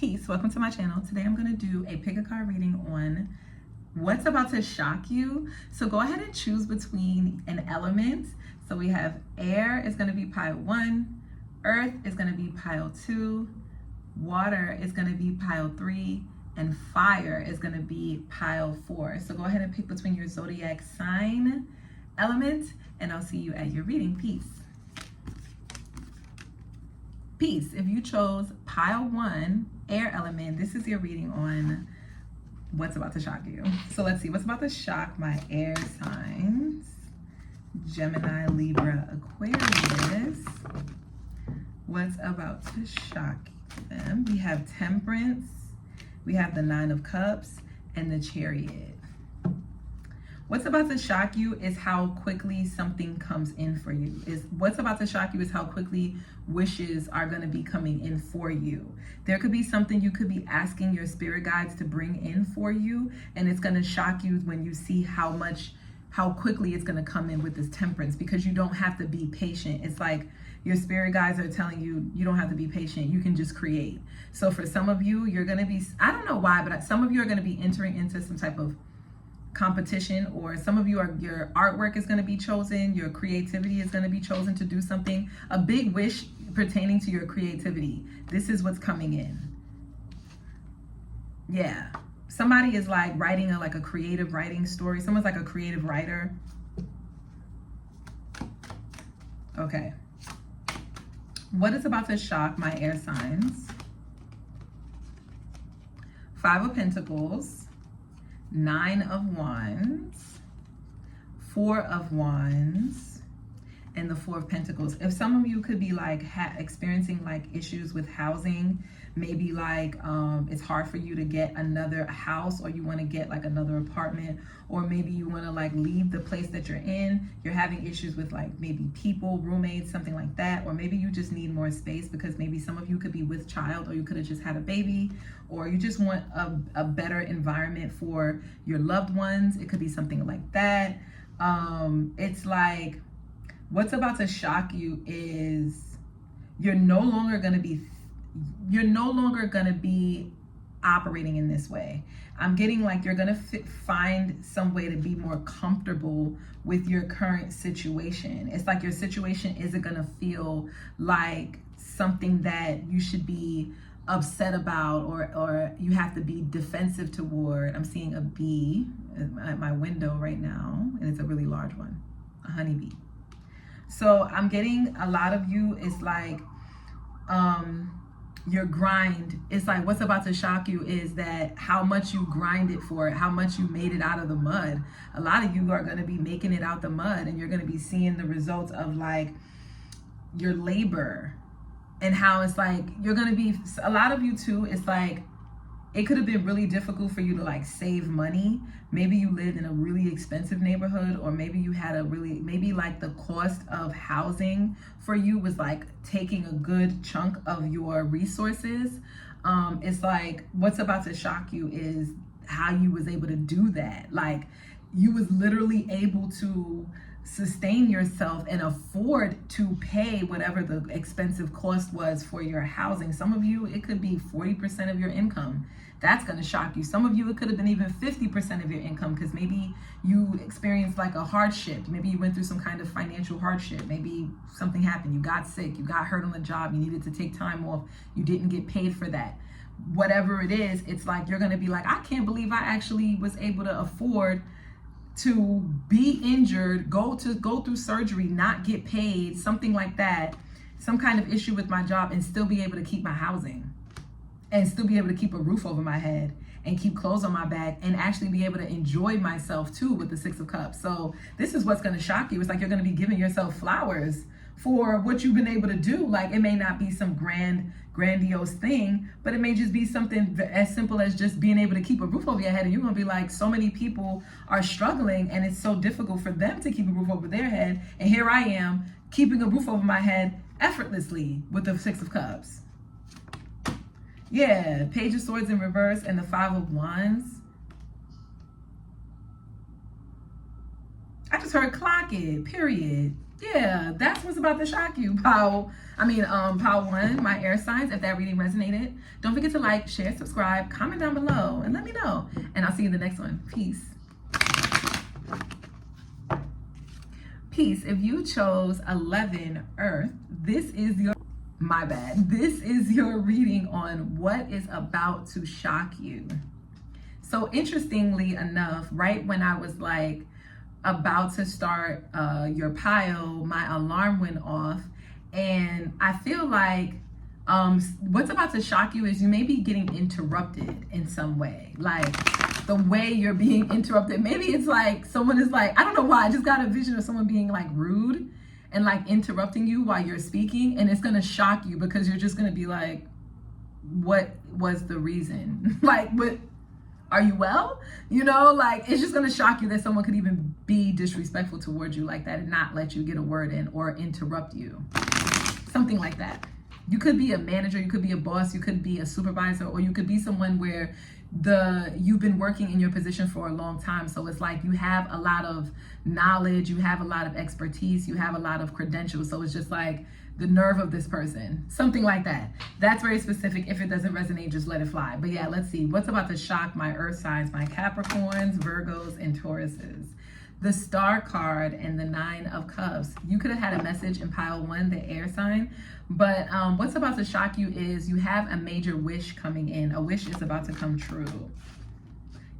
Peace, welcome to my channel. Today I'm going to do a pick a card reading on what's about to shock you. So go ahead and choose between an element. So we have air is going to be pile 1, earth is going to be pile 2, water is going to be pile 3, and fire is going to be pile 4. So go ahead and pick between your zodiac sign element, and I'll see you at your reading. Peace. Peace. If you chose pile 1, air element, this is your reading on what's about to shock you. So let's see what's about to shock my air signs. Gemini, Libra, Aquarius. What's about to shock them? We have Temperance, we have the 9 of Cups, and the Chariot. What's about to shock you is how quickly something comes in for you. What's about to shock you is how quickly wishes are going to be coming in for you. There could be something you could be asking your spirit guides to bring in for you, and it's going to shock you when you see how quickly it's going to come in with this Temperance, because you don't have to be patient. It's like your spirit guides are telling you, you don't have to be patient. You can just create. So for some of you, you're going to be, I don't know why, but some of you are going to be entering into some type of competition, or some of you are, your artwork is going to be chosen, your creativity is going to be chosen to do something, a big wish pertaining to your creativity. This is what's coming in. Yeah, somebody is like writing a creative writing story. Someone's like a creative writer. Okay, what is about to shock my air signs? 5 of Pentacles, 9 of Wands, 4 of Wands, and the 4 of Pentacles. If some of you could be like experiencing like issues with housing, maybe like it's hard for you to get another house, or you want to get like another apartment, or maybe you want to like leave the place that you're in, you're having issues with like maybe people, roommates, something like that, or maybe you just need more space because maybe some of you could be with child, or you could have just had a baby, or you just want a better environment for your loved ones. It could be something like that. It's like what's about to shock you is you're no longer going to be operating in this way. I'm getting like you're going to find some way to be more comfortable with your current situation. It's like your situation isn't going to feel like something that you should be upset about, or you have to be defensive toward. I'm seeing a bee at my window right now, and it's a really large one, a honeybee. So I'm getting a lot of you is like your grind. It's like what's about to shock you is that how much you grinded for it, how much you made it out of the mud. A lot of you are going to be making it out the mud, and you're going to be seeing the results of like your labor, and how it's like you're going to be, a lot of you too, it's like it could have been really difficult for you to like save money. Maybe you lived in a really expensive neighborhood, or maybe you had maybe like the cost of housing for you was like taking a good chunk of your resources. It's like what's about to shock you is how you was able to do that. Like you was literally able to sustain yourself and afford to pay whatever the expensive cost was for your housing. Some of you, it could be 40% of your income. That's going to shock you. Some of you, it could have been even 50% of your income, because maybe you experienced like a hardship. Maybe you went through some kind of financial hardship. Maybe something happened. You got sick. You got hurt on the job. You needed to take time off. You didn't get paid for that. Whatever it is, it's like you're going to be like, I can't believe I actually was able to afford to be injured, go through surgery, not get paid, something like that, some kind of issue with my job, and still be able to keep my housing, and still be able to keep a roof over my head, and keep clothes on my back, and actually be able to enjoy myself too with the 6 of Cups. So this is what's going to shock you. It's like you're going to be giving yourself flowers for what you've been able to do. Like it may not be some grandiose thing, but it may just be something as simple as just being able to keep a roof over your head. And you're going to be like, so many people are struggling, and it's so difficult for them to keep a roof over their head, and here I am keeping a roof over my head effortlessly with the 6 of Cups. Yeah, Page of Swords in reverse and the 5 of Wands. I just heard clock it, period. Yeah, that's what's about to shock you. Pile 1, my air signs. If that reading resonated, don't forget to like, share, subscribe, comment down below, and let me know. And I'll see you in the next one. Peace. Peace. If you chose 11 Earth, this is your, my bad. This is your reading on what is about to shock you. So interestingly enough, right when I was like about to start your pile, my alarm went off, and I feel like what's about to shock you is you may be getting interrupted in some way. Like the way you're being interrupted, maybe it's like someone is like, I don't know why, I just got a vision of someone being like rude and like interrupting you while you're speaking, and it's gonna shock you because you're just gonna be like, what was the reason? Like, what, are you well? You know, like it's just gonna shock you that someone could even be disrespectful towards you like that and not let you get a word in or interrupt you. Something like that. You could be a manager, you could be a boss, you could be a supervisor, or you could be someone where you've been working in your position for a long time. So it's like you have a lot of knowledge, you have a lot of expertise, you have a lot of credentials. So it's just like the nerve of this person, something like that. That's very specific. If it doesn't resonate, just let it fly. But yeah, let's see what's about to shock my earth signs, my Capricorns, Virgos, and Tauruses. The Star card and the 9 of Cups. You could have had a message in pile 1, the air sign, but what's about to shock you is you have a major wish coming in. A wish is about to come true.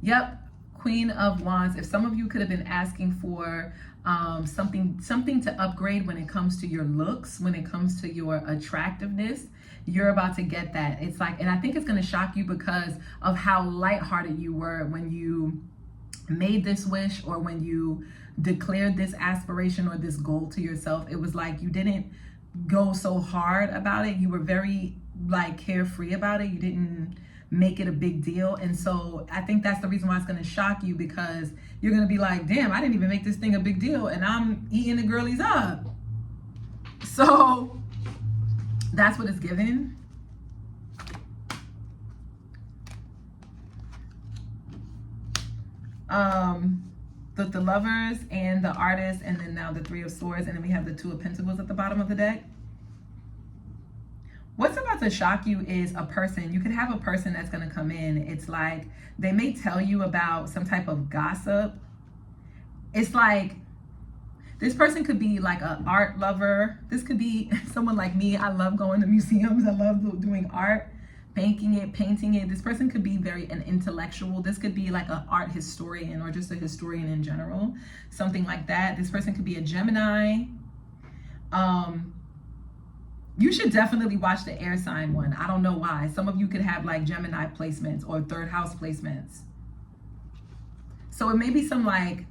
Yep, Queen of Wands. If some of you could have been asking for something to upgrade when it comes to your looks, when it comes to your attractiveness, you're about to get that. It's like, and I think it's going to shock you because of how lighthearted you were when you made this wish or when you declared this aspiration or this goal to yourself. It was like you didn't go so hard about it. You were very like carefree about it. You didn't make it a big deal. And so I think that's the reason why it's going to shock you, because you're going to be like, damn, I didn't even make this thing a big deal and I'm eating the girlies up. So that's what it's given. The Lovers and the Artist, and then now the 3 of Swords, and then we have the 2 of Pentacles at the bottom of the deck. What's about to shock you is a person. You could have a person that's going to come in. It's like they may tell you about some type of gossip. It's like this person could be like an art lover. This could be someone like me. I love going to museums. I love doing art, painting it. This person could be an intellectual. This could be like an art historian or just a historian in general, something like that. This person could be a Gemini. You should definitely watch the air sign one. I don't know why. Some of you could have like Gemini placements or 3rd house placements. So it may be some like,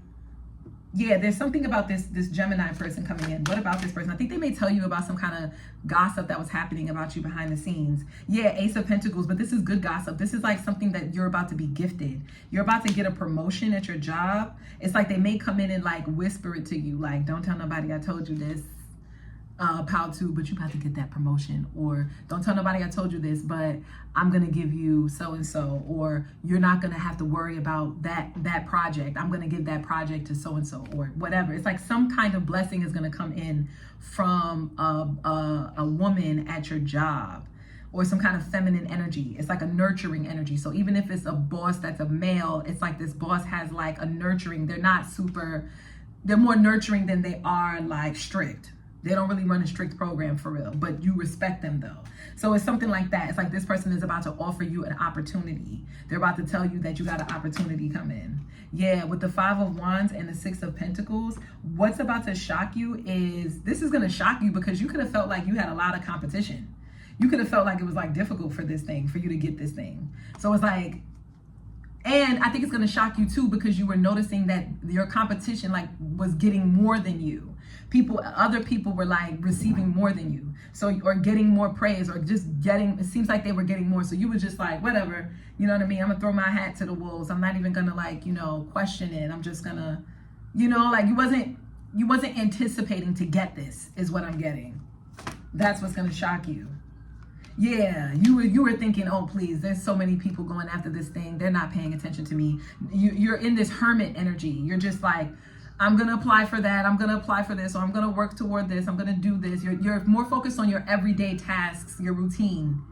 yeah, there's something about this Gemini person coming in. What about this person? I think they may tell you about some kind of gossip that was happening about you behind the scenes. Yeah, Ace of Pentacles, but this is good gossip. This is like something that you're about to be gifted. You're about to get a promotion at your job. It's like they may come in and like whisper it to you, like, don't tell nobody I told you this, pile 2, but you about to get that promotion. Or don't tell nobody I told you this, but I'm gonna give you so-and-so. Or you're not gonna have to worry about that project. I'm gonna give that project to so-and-so, or whatever. It's like some kind of blessing is gonna come in from a woman at your job, or some kind of feminine energy. It's like a nurturing energy. So even if it's a boss that's a male, it's like this boss has like a nurturing. They're more nurturing than they are like strict. They don't really run a strict program for real, but you respect them though. So it's something like that. It's like this person is about to offer you an opportunity. They're about to tell you that you got an opportunity come in. Yeah, with the 5 of Wands and the 6 of Pentacles, what's about to shock you is, this is going to shock you because you could have felt like you had a lot of competition. You could have felt like it was like difficult for this thing, for you to get this thing. So it's like, and I think it's going to shock you too, because you were noticing that your competition like was getting more than you. Other people were like receiving more than you. So, or getting more praise, or just it seems like they were getting more. So you were just like, whatever, you know what I mean? I'm gonna throw my hat to the wolves. I'm not even gonna like, question it. I'm just gonna, like you wasn't anticipating to get this, is what I'm getting. That's what's gonna shock you. Yeah, you were thinking, oh please, there's so many people going after this thing. They're not paying attention to me. You're in this hermit energy. You're just like, I'm going to apply for that. I'm going to apply for this, or I'm going to work toward this. I'm going to do this. You're more focused on your everyday tasks, your routine.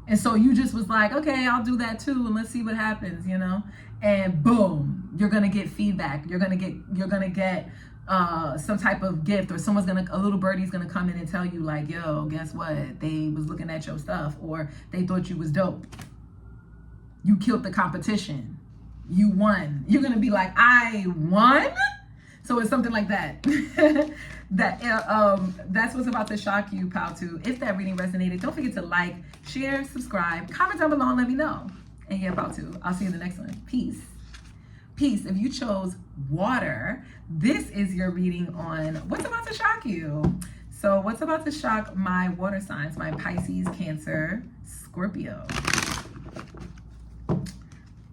And so you just was like, okay, I'll do that too, and let's see what happens, you know? And boom, you're going to get feedback. You're going to get some type of gift, or a little birdie's going to come in and tell you like, yo, guess what? They was looking at your stuff, or they thought you was dope. You killed the competition. You won. You're going to be like, I won? So it's something like that. That's what's about to shock you, pal, too. If that reading resonated, don't forget to like, share, subscribe, comment down below and let me know. And yeah, pal, too. I'll see you in the next one. Peace. Peace. If you chose water, this is your reading on what's about to shock you. So what's about to shock my water signs, my Pisces, Cancer, Scorpio.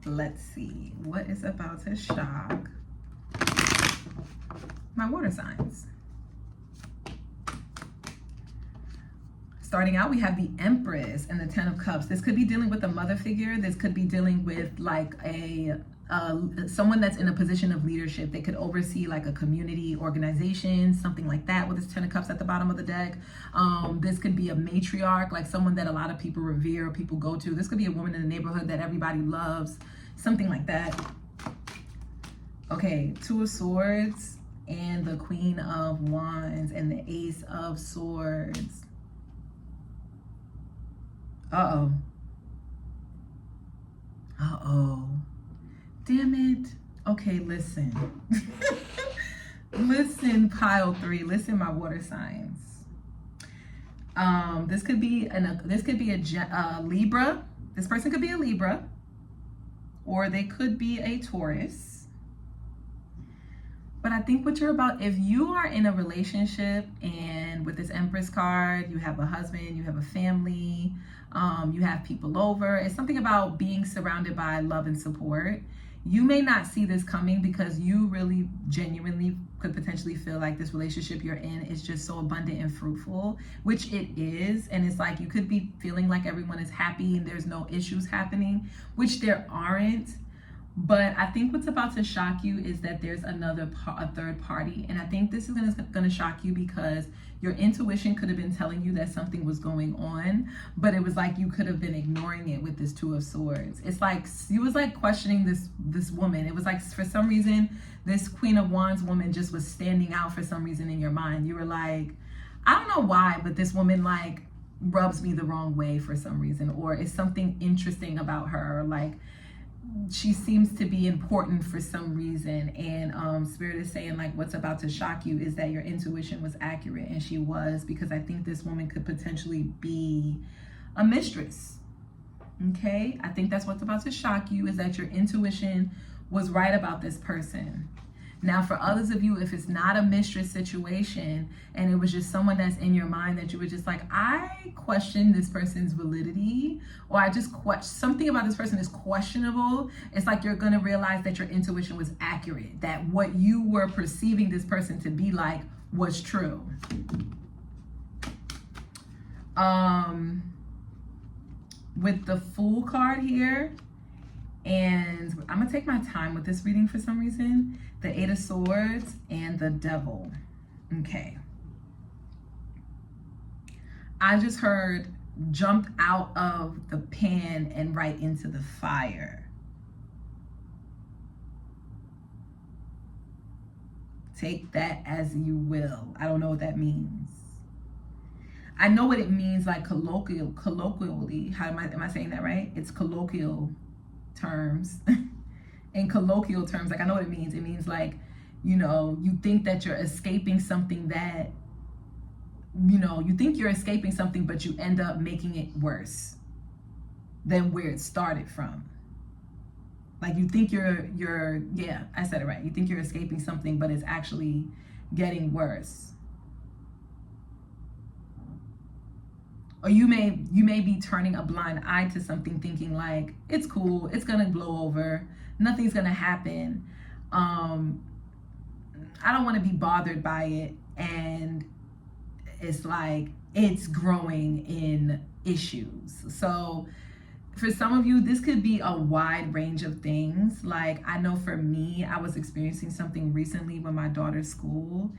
Let's see. What is about to shock my water signs? Starting out, we have the Empress and the Ten of Cups. This could be dealing with a mother figure. This could be dealing with like someone that's in a position of leadership. They could oversee like a community organization, something like that, with this Ten of Cups at the bottom of the deck. This could be a matriarch, like someone that a lot of people revere or people go to. This could be a woman in the neighborhood that everybody loves, something like that. Okay, Two of Swords and the Queen of Wands and the Ace of Swords. Uh-oh. Uh-oh. Damn it. Okay, listen. Listen, pile 3. Listen, my water signs. This could be a Libra. This person could be a Libra, or they could be a Taurus. But I think what you're about, if you are in a relationship and with this Empress card, you have a husband, you have a family, you have people over, it's something about being surrounded by love and support. You may not see this coming because you really genuinely could potentially feel like this relationship you're in is just so abundant and fruitful, which it is. And it's like you could be feeling like everyone is happy and there's no issues happening, which there aren't. But I think what's about to shock you is that there's a third party. And I think this is going to shock you because your intuition could have been telling you that something was going on, but it was like you could have been ignoring it with this Two of Swords. It's like you was like questioning this woman. It was like for some reason, this Queen of Wands woman just was standing out for some reason in your mind. You were like, I don't know why, but this woman like rubs me the wrong way for some reason, or is something interesting about her, like she seems to be important for some reason. And Spirit is saying like what's about to shock you is that your intuition was accurate, and she was, because I think this woman could potentially be a mistress. Okay, I think that's what's about to shock you, is that your intuition was right about this person. Now, for others of you, if it's not a mistress situation and it was just someone that's in your mind that you were just like, I question this person's validity, or I just something about this person is questionable, it's like you're going to realize that your intuition was accurate, that what you were perceiving this person to be like was true. With the Fool card here, and I'm going to take my time with this reading for some reason. The Eight of Swords and the Devil. Okay. I just heard jump out of the pan and right into the fire. Take that as you will. I don't know what that means. I know what it means, like colloquially. How am I saying that right? It's colloquial terms. In colloquial terms, like I know what it means. It means like, you know, you think that you're escaping something that, you know, you think you're escaping something, but you end up making it worse than where it started from. Like you think you're yeah, I said it right. You think you're escaping something, but it's actually getting worse. Or you may be turning a blind eye to something, thinking like, it's cool, it's gonna blow over, nothing's gonna happen. I don't want to be bothered by it, and it's like it's growing in issues. So for some of you, this could be a wide range of things. Like, I know for me, I was experiencing something recently with my daughter's school.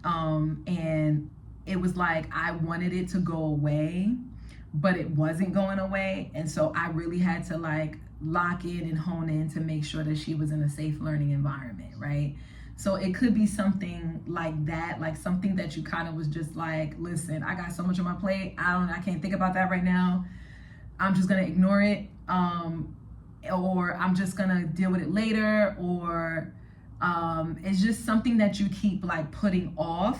And it was like, I wanted it to go away, but it wasn't going away. And so I really had to like lock in and hone in to make sure that she was in a safe learning environment, right? So it could be something like that, like something that you kind of was just like, listen, I got so much on my plate. I can't think about that right now. I'm just gonna ignore it. Or I'm just gonna deal with it later. Or it's just something that you keep like putting off.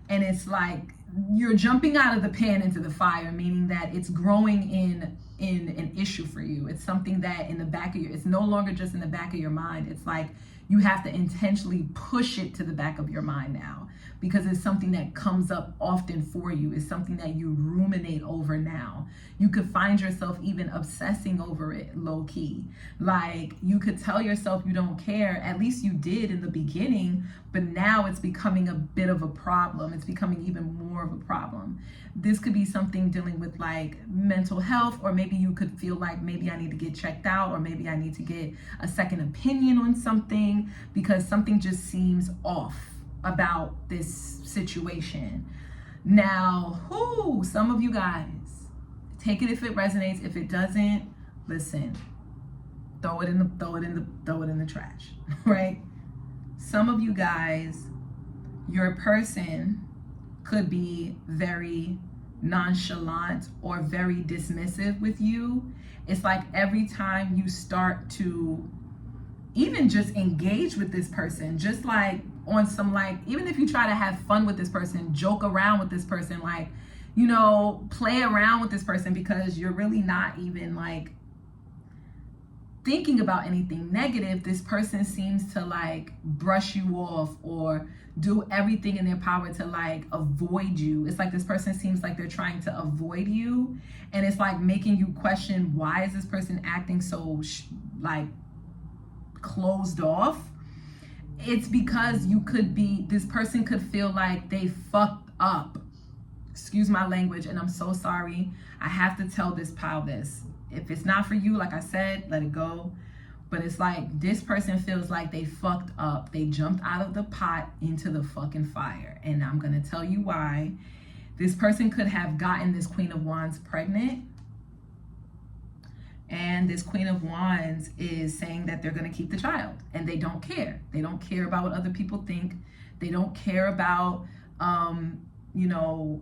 And it's like, you're jumping out of the pan into the fire, meaning that it's growing in an issue for you. It's something that in the back of it's no longer just in the back of your mind. It's like you have to intentionally push it to the back of your mind now, because it's something that comes up often for you. It's something that you ruminate over now. You could find yourself even obsessing over it low key. Like, you could tell yourself you don't care. At least you did in the beginning, but now it's becoming a bit of a problem. It's becoming even more of a problem. This could be something dealing with like mental health, or maybe you could feel like maybe I need to get checked out, or maybe I need to get a second opinion on something, because something just seems off about this situation. Now, some of you guys, take it if it resonates. If it doesn't, listen, throw it in the trash, right? Some of you guys, your person could be very nonchalant or very dismissive with you. It's like every time you start to even just engage with this person, just like on some like, even if you try to have fun with this person, joke around with this person, like, you know, play around with this person, because you're really not even like thinking about anything negative, this person seems to like brush you off or do everything in their power to like avoid you. It's like this person seems like they're trying to avoid you, and it's like making you question, why is this person acting so like closed off? It's because this person could feel like they fucked up. Excuse my language, and I'm so sorry. I have to tell this pal this. If it's not for you, like I said, let it go. But it's like this person feels like they fucked up. They jumped out of the pot into the fucking fire. And I'm gonna tell you why. This person could have gotten this Queen of Wands pregnant. And this Queen of Wands is saying that they're gonna keep the child, and they don't care. They don't care about what other people think. They don't care about, you know,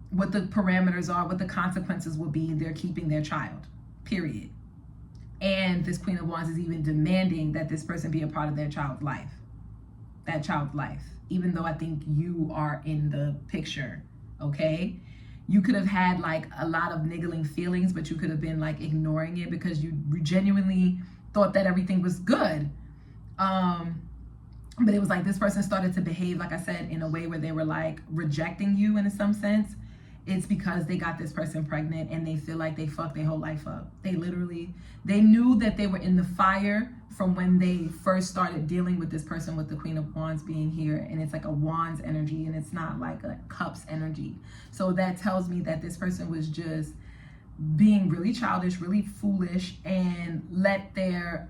what the parameters are, what the consequences will be. They're keeping their child, period. And this Queen of Wands is even demanding that this person be a part of their child's life, even though I think you are in the picture, okay? You could have had like a lot of niggling feelings, but you could have been like ignoring it because you genuinely thought that everything was good. But it was like this person started to behave, like I said, in a way where they were like rejecting you in some sense. It's because they got this person pregnant and they feel like they fucked their whole life up. They knew that they were in the fire from when they first started dealing with this person, with the Queen of Wands being here. And it's like a Wands energy, and it's not like a Cups energy. So that tells me that this person was just being really childish, really foolish, and let their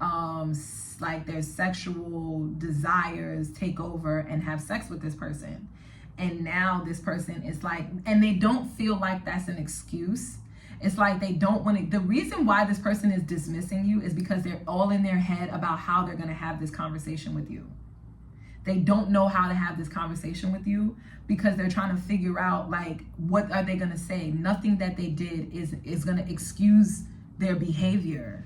their sexual desires take over and have sex with this person. And now this person is like, and they don't feel like that's an excuse. It's like they don't want to, the reason why this person is dismissing you is because they're all in their head about how they're going to have this conversation with you. They don't know how to have this conversation with you because they're trying to figure out like, what are they going to say? Nothing that they did is going to excuse their behavior.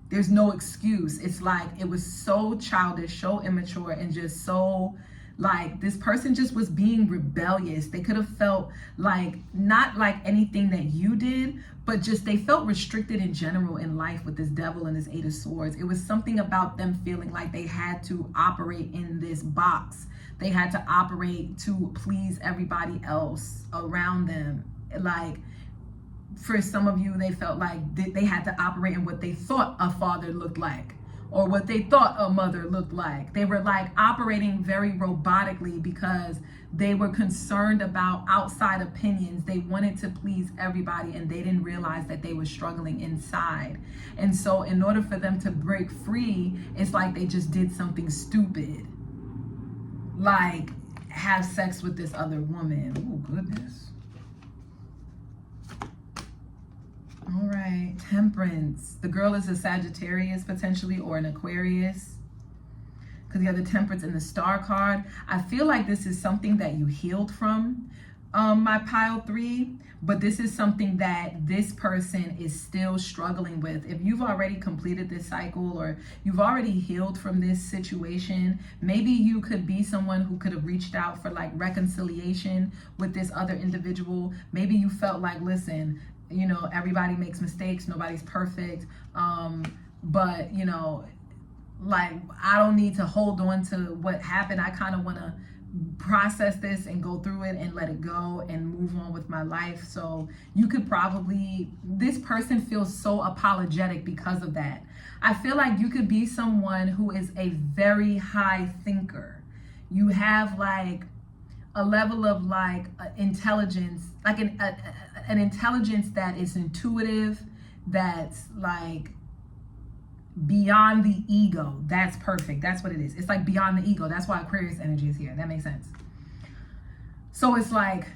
There's no excuse. It's like, it was so childish, so immature, and just so like this person just was being rebellious. They could have felt like, not like anything that you did, but just they felt restricted in general in life with this Devil and this Eight of Swords. It was something about them feeling like they had to operate in this box. They had to operate to please everybody else around them. Like, for some of you, they felt like they had to operate in what they thought a father looked like, or what they thought a mother looked like. They were like operating very robotically because they were concerned about outside opinions. They wanted to please everybody, and they didn't realize that they were struggling inside. And so in order for them to break free, it's like they just did something stupid, like have sex with this other woman. Oh, goodness. All right, Temperance. The girl is a Sagittarius potentially, or an Aquarius, because you have the Temperance in the Star card. I feel like this is something that you healed from, my pile 3, but this is something that this person is still struggling with. If you've already completed this cycle, or you've already healed from this situation, maybe you could be someone who could have reached out for like reconciliation with this other individual. Maybe you felt like, listen, you know, everybody makes mistakes, nobody's perfect, but you know, like, I don't need to hold on to what happened. I kind of want to process this and go through it and let it go and move on with my life. So you could probably, this person feels so apologetic because of that. I feel like you could be someone who is a very high thinker. You have like a level of like intelligence, like an intelligence that is intuitive, that's like beyond the ego. That's perfect. That's what it is. It's like beyond the ego. That's why Aquarius energy is here. That makes sense. So it's like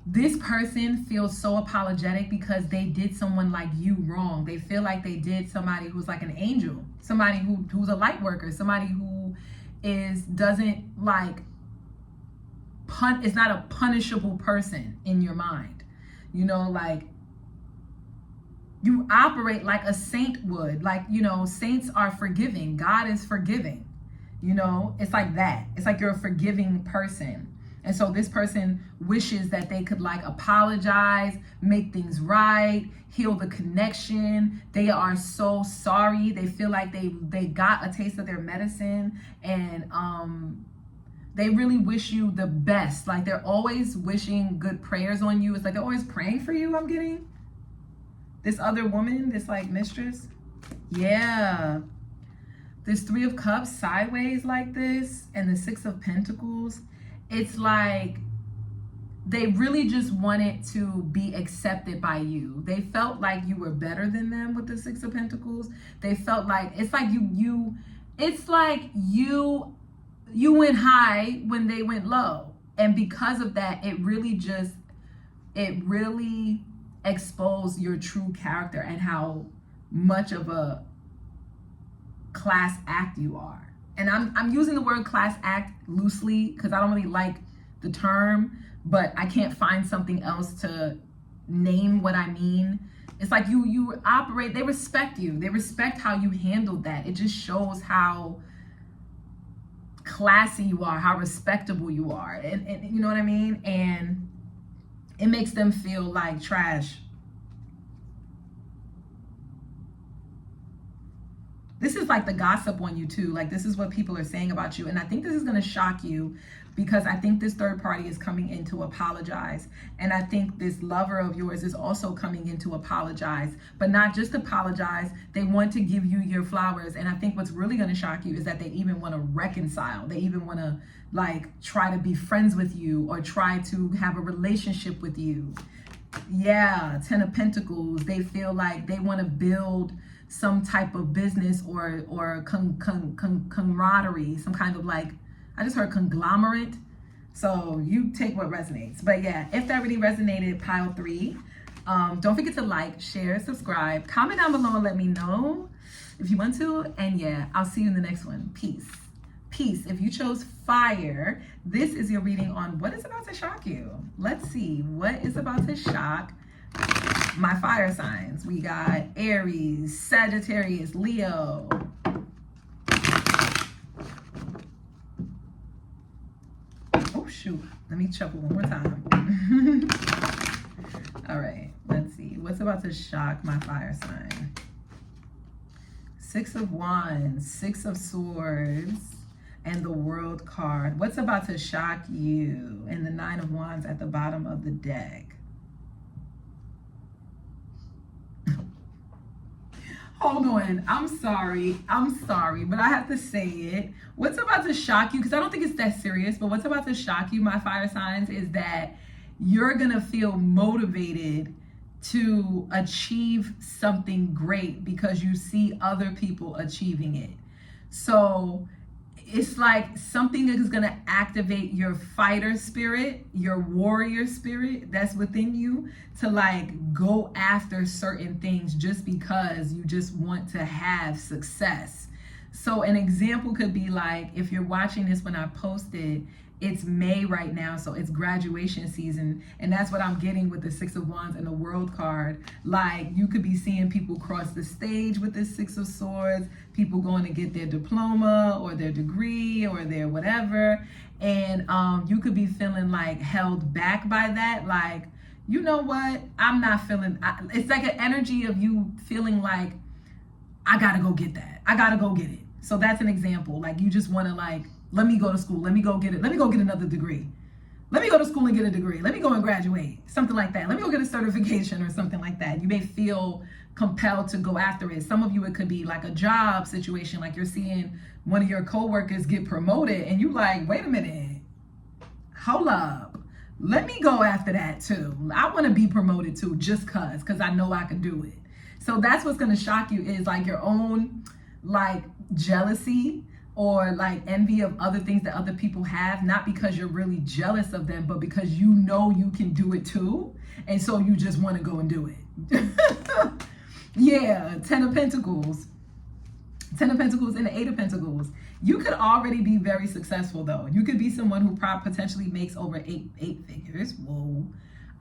this person feels so apologetic because they did someone like you wrong. They feel like they did somebody who's like an angel, somebody who's a light worker, somebody who doesn't like is not a punishable person in your mind. You know, like you operate like a saint would. Like, you know, saints are forgiving. God is forgiving. You know, it's like that. It's like you're a forgiving person. And so this person wishes that they could like apologize, make things right, heal the connection. They are so sorry. They feel like they got a taste of their medicine, and they really wish you the best. Like they're always wishing good prayers on you. It's like they're always praying for you. I'm getting this other woman, this like mistress. Yeah. This 3 of Cups sideways like this, and the 6 of Pentacles. It's like they really just wanted to be accepted by you. They felt like you were better than them with the 6 of Pentacles. They felt like, it's like you went high when they went low. And because of that, it really exposed your true character and how much of a class act you are. And I'm using the word class act loosely because I don't really like the term, but I can't find something else to name what I mean. It's like you operate, they respect you. They respect how you handled that. It just shows how classy you are, how respectable you are. And you know what I mean? And it makes them feel like trash. This is like the gossip on you too. Like this is what people are saying about you. And I think this is going to shock you because I think this third party is coming in to apologize. And I think this lover of yours is also coming in to apologize, but not just apologize. They want to give you your flowers. And I think what's really going to shock you is that they even want to reconcile. They even want to like try to be friends with you or try to have a relationship with you. Yeah, 10 of Pentacles. They feel like they want to build some type of business or camaraderie, some kind of like, I just heard conglomerate. So you take what resonates. But yeah, if that really resonated, pile 3, don't forget to like, share, subscribe, comment down below and let me know if you want to. And yeah, I'll see you in the next one. Peace. Peace. If you chose fire, this is your reading on what is about to shock you. Let's see what is about to shock my fire signs. We got Aries, Sagittarius, Leo. Oh shoot, let me shuffle one more time. All right, let's see what's about to shock my fire sign. 6 of Wands, 6 of Swords, and the World card. What's about to shock you? And the 9 of Wands at the bottom of the deck. Hold on. I'm sorry, but I have to say it. What's about to shock you, because I don't think it's that serious, but what's about to shock you, my fire signs, is that you're going to feel motivated to achieve something great because you see other people achieving it. So it's like something is going to activate your fighter spirit, your warrior spirit that's within you, to like go after certain things just because you just want to have success. So an example could be like, if you're watching this when I posted, it's May right now, so it's graduation season, and that's what I'm getting with the Six of Wands and the World card. Like, you could be seeing people cross the stage with the Six of Swords, people going to get their diploma or their degree or their whatever, and you could be feeling like held back by that. Like, you know what? I'm not feeling. It's like an energy of you feeling like, I gotta go get that. I gotta go get it. So that's an example. Like, you just want to like, let me go to school. Let me go get it. Let me go get another degree. Let me go to school and get a degree. Let me go and graduate. Something like that. Let me go get a certification or something like that. You may feel compelled to go after it. Some of you, it could be like a job situation. Like you're seeing one of your coworkers get promoted and you like, wait a minute. Hold up. Let me go after that too. I want to be promoted too, just because I know I can do it. So that's what's going to shock you, is like your own like jealousy or like envy of other things that other people have, not because you're really jealous of them, but because you know you can do it too. And so you just want to go and do it. Yeah, 10 of Pentacles. 10 of Pentacles and the 8 of Pentacles. You could already be very successful though. You could be someone who potentially makes over eight figures. Whoa.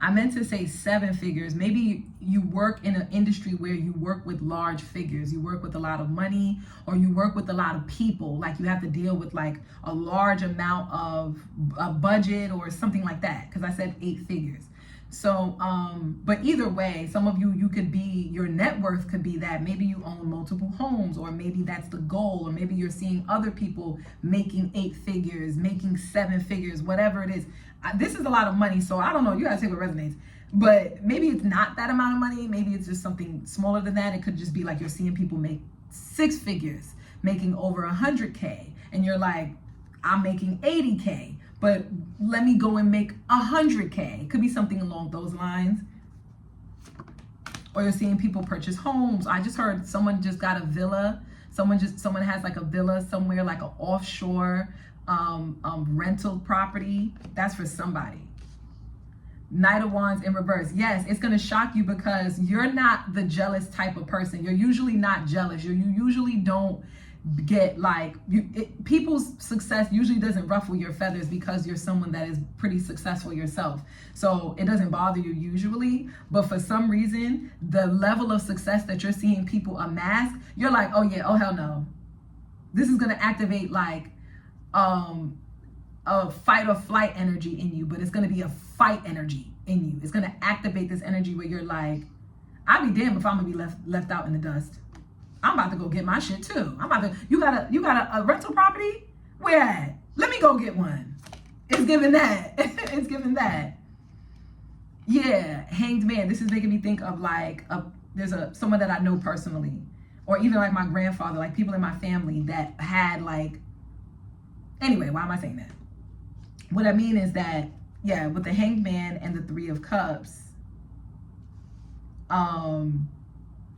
I meant to say 7 figures. Maybe you work in an industry where you work with large figures. You work with a lot of money, or you work with a lot of people. Like you have to deal with like a large amount of a budget or something like that. Because I said 8 figures. So, but either way, some of you could be, your net worth could be that. Maybe you own multiple homes, or maybe that's the goal, or maybe you're seeing other people making 8 figures, making 7 figures, whatever it is. This is a lot of money, so I don't know. You gotta take what resonates. But maybe it's not that amount of money. Maybe it's just something smaller than that. It could just be like you're seeing people make 6 figures, making over 100K, and you're like, I'm making 80K, but let me go and make 100K. It could be something along those lines. Or you're seeing people purchase homes. I just heard someone just got a villa. Someone has like a villa somewhere, like an offshore rental property. That's for somebody. Knight of Wands in reverse. Yes, it's going to shock you because you're not the jealous type of person. You're usually not jealous. You usually don't get like, people's success usually doesn't ruffle your feathers because you're someone that is pretty successful yourself. So it doesn't bother you usually. But for some reason, the level of success that you're seeing people amass, you're like, oh yeah, oh hell no. This is going to activate like a fight or flight energy in you, but it's going to be a fight energy in you. It's going to activate this energy where you're like, I'll be damned if I'm going to be left out in the dust. I'm about to go get my shit too. You got a rental property? Where at? Let me go get one. It's giving that. It's giving that. Yeah, Hanged Man. This is making me think of like, there's someone that I know personally, or even like my grandfather, like people in my family that had like, anyway, why am I saying that? What I mean is that, yeah, with the Hanged Man and the 3 of Cups,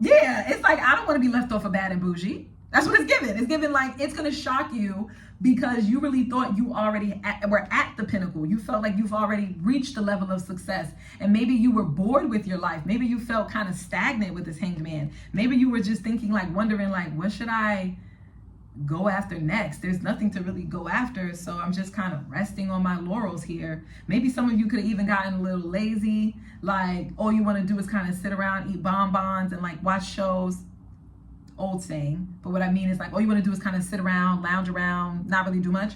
yeah, it's like, I don't want to be left off of bad and bougie. That's what it's giving. It's giving like, it's going to shock you because you really thought you already were at the pinnacle. You felt like you've already reached the level of success. And maybe you were bored with your life. Maybe you felt kind of stagnant with this Hanged Man. Maybe you were just thinking like, wondering like, what should I go after next? There's nothing to really go after, so I'm just kind of resting on my laurels here. Maybe some of you could have even gotten a little lazy, like all you want to do is kind of sit around, eat bonbons, and like watch shows. Old saying, but what I mean is like all you want to do is kind of sit around, lounge around, not really do much.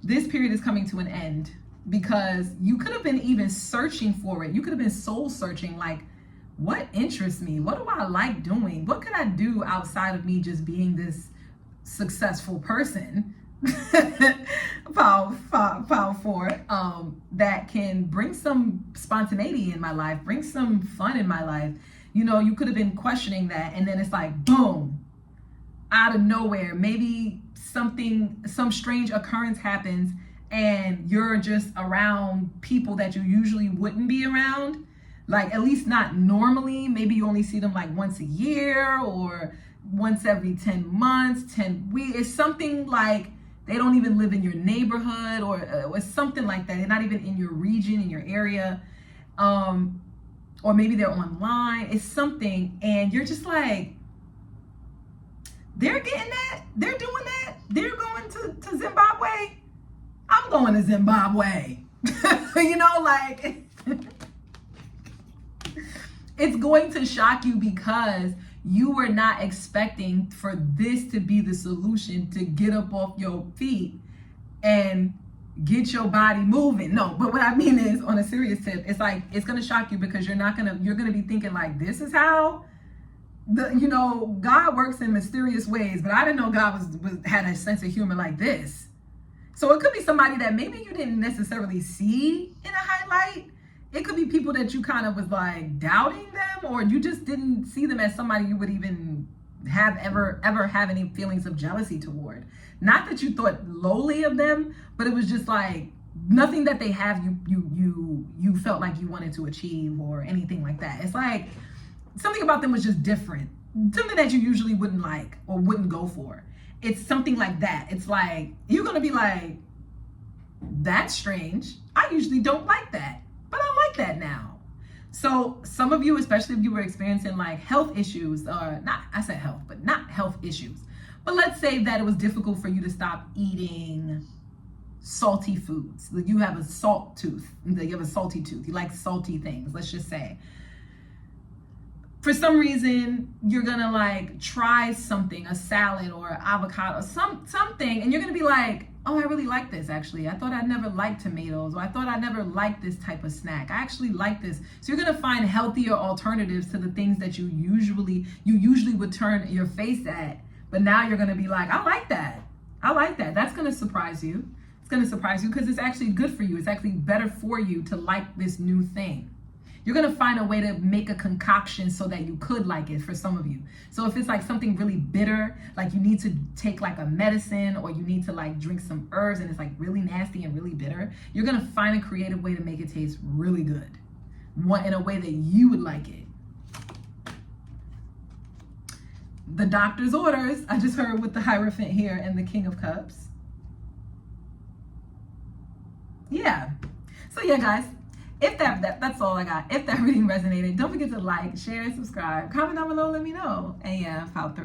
This period is coming to an end because you could have been even searching for it. You could have been soul searching, like, what interests me? What do I like doing? What could I do outside of me just being this successful person? Pile 4, that can bring some spontaneity in my life, bring some fun in my life. You know, you could have been questioning that, and then it's like, boom, out of nowhere, maybe some strange occurrence happens, and you're just around people that you usually wouldn't be around, like at least not normally. Maybe you only see them like once a year or once every 10 months, 10 weeks. It's something like they don't even live in your neighborhood, or something like that. They're not even in your region, in your area. Or maybe they're online. It's something, and you're just like, they're getting that, they're doing that, they're going to Zimbabwe. I'm going to Zimbabwe. You know, like, it's going to shock you because you were not expecting for this to be the solution to get up off your feet and get your body moving. No, but what I mean is, on a serious tip, it's like, it's going to shock you because you're going to be thinking like, this is how God works in mysterious ways, but I didn't know God had a sense of humor like this. So it could be somebody that maybe you didn't necessarily see in a highlight. It could be people that you kind of was like doubting them, or you just didn't see them as somebody you would even have ever have any feelings of jealousy toward. Not that you thought lowly of them, but it was just like nothing that they have you felt like you wanted to achieve or anything like that. It's like something about them was just different. Something that you usually wouldn't like or wouldn't go for. It's something like that. It's like, you're going to be like, that's strange. I usually don't like that, but I like that now. So some of you, especially if you were experiencing like health issues, or not, I said health, but not health issues. But let's say that it was difficult for you to stop eating salty foods. Like you have a salt tooth. You have a salty tooth. You like salty things, let's just say. For some reason, you're gonna like try something, a salad or avocado, something, and you're gonna be like, oh, I really like this actually. I thought I'd never liked tomatoes, or I thought I never liked this type of snack. I actually like this. So you're gonna find healthier alternatives to the things that you usually would turn your face at. But now you're gonna be like, I like that. I like that. That's gonna surprise you. It's gonna surprise you because it's actually good for you. It's actually better for you to like this new thing. You're going to find a way to make a concoction so that you could like it for some of you. So if it's like something really bitter, like you need to take like a medicine, or you need to like drink some herbs and it's like really nasty and really bitter, you're going to find a creative way to make it taste really good. In a way that you would like it. The doctor's orders, I just heard with the Hierophant here and the King of Cups. Yeah. So yeah, guys. If that's all I got. If that reading resonated, don't forget to like, share, subscribe, comment down below, let me know. And yeah, I filed through.